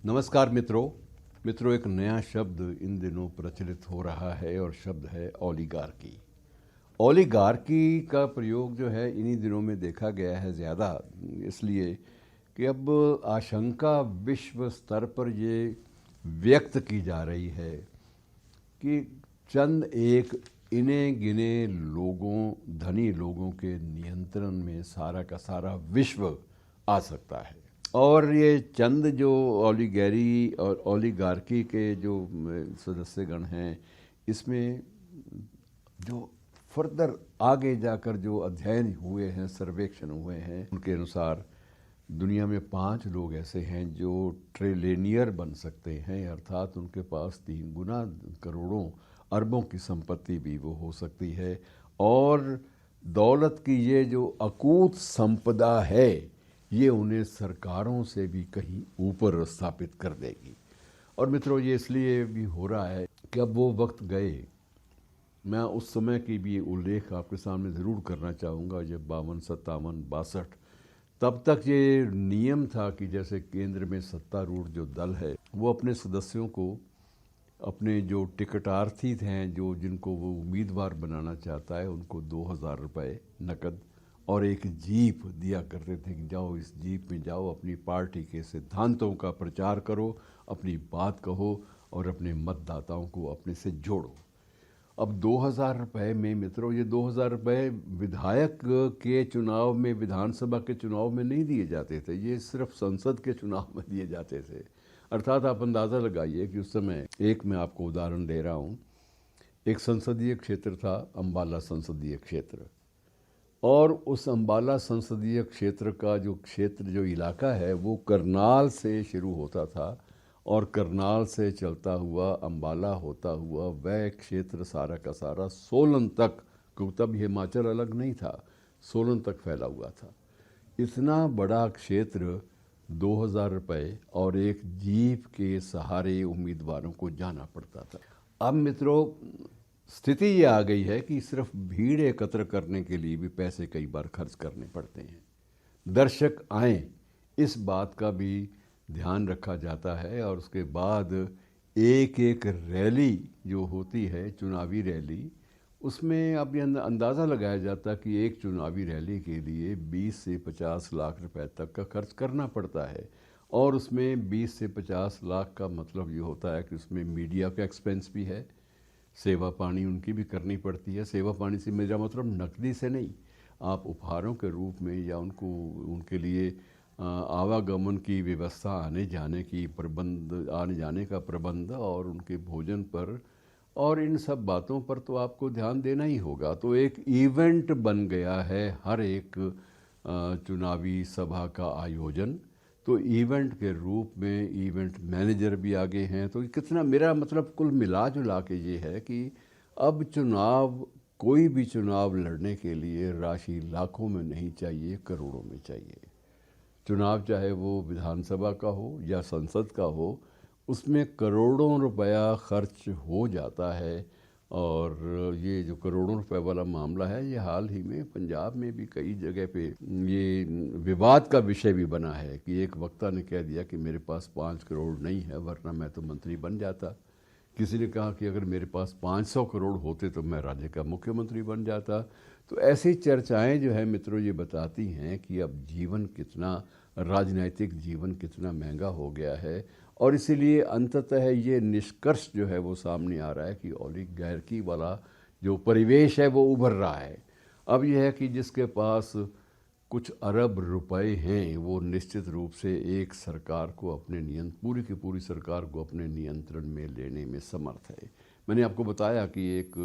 नमस्कार मित्रों, एक नया शब्द इन दिनों प्रचलित हो रहा है और शब्द है ओलिगार्की। ओलिगार्की का प्रयोग जो है इन्हीं दिनों में देखा गया है ज़्यादा, इसलिए कि अब आशंका विश्व स्तर पर ये व्यक्त की जा रही है कि चंद एक इने गिने लोगों, धनी लोगों के नियंत्रण में सारा का सारा विश्व आ सकता है। और ये चंद जो ओलिगैरी और ओलिगार्की के जो सदस्यगण हैं, इसमें जो फर्दर आगे जाकर जो अध्ययन हुए हैं, सर्वेक्षण हुए हैं, उनके अनुसार दुनिया में 5 लोग ऐसे हैं जो ट्रिलियनियर बन सकते हैं, अर्थात उनके पास 3 गुना करोड़ों अरबों की संपत्ति भी वो हो सकती है। और दौलत की ये जो अकूत संपदा है, ये उन्हें सरकारों से भी कहीं ऊपर स्थापित कर देगी। और मित्रों, ये इसलिए भी हो रहा है कि अब वो वक्त गए। मैं उस समय की भी उल्लेख आपके सामने ज़रूर करना चाहूँगा, जब 52, 57, 62 तब तक ये नियम था कि जैसे केंद्र में सत्तारूढ़ जो दल है, वो अपने सदस्यों को, अपने जो टिकटार्थी हैं, जो जिनको वो उम्मीदवार बनाना चाहता है, उनको 2000 रुपये नकद और एक जीप दिया करते थे कि जाओ इस जीप में जाओ, अपनी पार्टी के सिद्धांतों का प्रचार करो, अपनी बात कहो और अपने मतदाताओं को अपने से जोड़ो। अब 2000 रुपये में मित्रों, ये 2000 रुपये विधायक के चुनाव में, विधानसभा के चुनाव में नहीं दिए जाते थे, ये सिर्फ संसद के चुनाव में दिए जाते थे। अर्थात आप अंदाज़ा लगाइए कि उस समय, एक मैं आपको उदाहरण दे रहा हूँ, एक संसदीय क्षेत्र था, अम्बाला संसदीय क्षेत्र, और उस अम्बाला संसदीय क्षेत्र का जो इलाका है, वो करनाल से शुरू होता था और करनाल से चलता हुआ अम्बाला होता हुआ वह क्षेत्र सारा का सारा सोलन तक, क्योंकि तब हिमाचल अलग नहीं था, सोलन तक फैला हुआ था। इतना बड़ा क्षेत्र 2000 रुपये और एक जीप के सहारे उम्मीदवारों को जाना पड़ता था। अब मित्रों, स्थिति ये आ गई है कि सिर्फ भीड़ एकत्र करने के लिए भी पैसे कई बार खर्च करने पड़ते हैं। दर्शक आएँ, इस बात का भी ध्यान रखा जाता है। और उसके बाद एक एक रैली जो होती है, चुनावी रैली, उसमें अब ये अंदाज़ा लगाया जाता है कि एक चुनावी रैली के लिए 20 से 50 लाख रुपए तक का खर्च करना पड़ता है। और उसमें 20 से 50 लाख का मतलब ये होता है कि उसमें मीडिया का एक्सपेंस भी है, सेवा पानी उनकी भी करनी पड़ती है। सेवा पानी से मेरा मतलब नकदी से नहीं, आप उपहारों के रूप में या उनको, उनके लिए आवागमन की व्यवस्था, आने जाने की प्रबंध, आने जाने का प्रबंध और उनके भोजन पर और इन सब बातों पर तो आपको ध्यान देना ही होगा। तो एक इवेंट बन गया है हर एक चुनावी सभा का आयोजन। तो इवेंट के रूप में इवेंट मैनेजर भी आगे हैं। तो कितना, मेरा मतलब कुल मिला जुला के ये है कि अब चुनाव, कोई भी चुनाव लड़ने के लिए राशि लाखों में नहीं चाहिए, करोड़ों में चाहिए। चुनाव चाहे वो विधानसभा का हो या संसद का हो, उसमें करोड़ों रुपया खर्च हो जाता है। और ये जो करोड़ों रुपए वाला मामला है, ये हाल ही में पंजाब में भी कई जगह पे ये विवाद का विषय भी बना है कि एक वक्ता ने कह दिया कि मेरे पास 5 करोड़ नहीं है, वरना मैं तो मंत्री बन जाता। किसी ने कहा कि अगर मेरे पास 500 करोड़ होते तो मैं राज्य का मुख्यमंत्री बन जाता। तो ऐसी चर्चाएं जो है मित्रों, ये बताती हैं कि अब जीवन कितना, राजनैतिक जीवन कितना महंगा हो गया है। और इसीलिए अंततः ये निष्कर्ष जो है वो सामने आ रहा है कि ओलिगार्की वाला जो परिवेश है वो उभर रहा है। अब यह है कि जिसके पास कुछ अरब रुपए हैं, वो निश्चित रूप से एक सरकार को अपने पूरी की पूरी सरकार को अपने नियंत्रण में लेने में समर्थ है। मैंने आपको बताया कि एक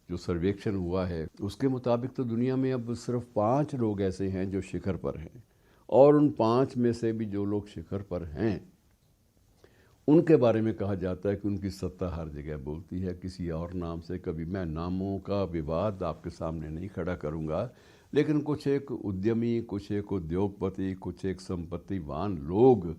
जो सर्वेक्षण हुआ है, उसके मुताबिक तो दुनिया में अब सिर्फ 5 लोग ऐसे हैं जो शिखर पर हैं। और उन 5 में से भी जो लोग शिखर पर हैं, उनके बारे में कहा जाता है कि उनकी सत्ता हर जगह बोलती है, किसी और नाम से। कभी मैं नामों का विवाद आपके सामने नहीं खड़ा करूंगा, लेकिन कुछ एक उद्यमी, कुछ एक उद्योगपति, कुछ एक संपत्तिवान लोग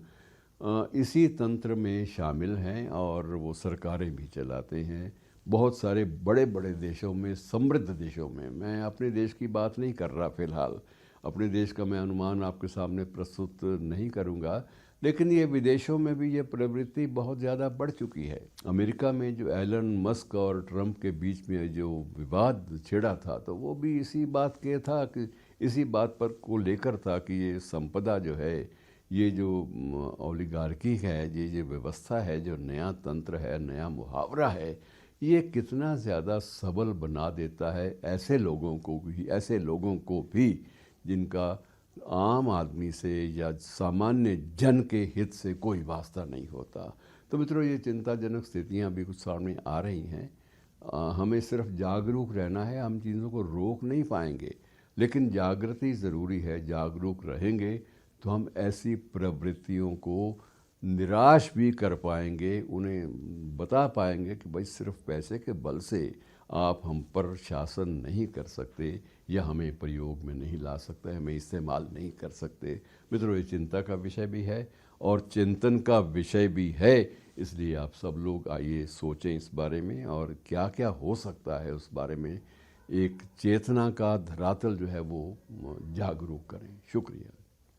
इसी तंत्र में शामिल हैं और वो सरकारें भी चलाते हैं। बहुत सारे बड़े बड़े देशों में, समृद्ध देशों में, मैं अपने देश की बात नहीं कर रहा फ़िलहाल, अपने देश का मैं अनुमान आपके सामने प्रस्तुत नहीं करूंगा, लेकिन ये विदेशों में भी ये प्रवृत्ति बहुत ज़्यादा बढ़ चुकी है। अमेरिका में जो एलन मस्क और ट्रंप के बीच में जो विवाद छिड़ा था, तो वो भी इसी बात के था कि इसी बात पर को लेकर था कि ये संपदा जो है, ये जो ओलिगार्की है, ये जो व्यवस्था है, जो नया तंत्र है, नया मुहावरा है, ये कितना ज़्यादा सबल बना देता है ऐसे लोगों को भी जिनका आम आदमी से या सामान्य जन के हित से कोई वास्ता नहीं होता। तो मित्रों, ये चिंताजनक स्थितियां भी कुछ सामने आ रही हैं। हमें सिर्फ जागरूक रहना है, हम चीज़ों को रोक नहीं पाएंगे, लेकिन जागृति ज़रूरी है। जागरूक रहेंगे तो हम ऐसी प्रवृत्तियों को निराश भी कर पाएंगे, उन्हें बता पाएंगे कि भाई सिर्फ पैसे के बल से आप हम पर शासन नहीं कर सकते या हमें प्रयोग में नहीं ला सकते, हमें इस्तेमाल नहीं कर सकते। मित्रों, ये चिंता का विषय भी है और चिंतन का विषय भी है। इसलिए आप सब लोग आइए सोचें इस बारे में, और क्या क्या हो सकता है उस बारे में एक चेतना का धरातल जो है वो जागरूक करें। शुक्रिया।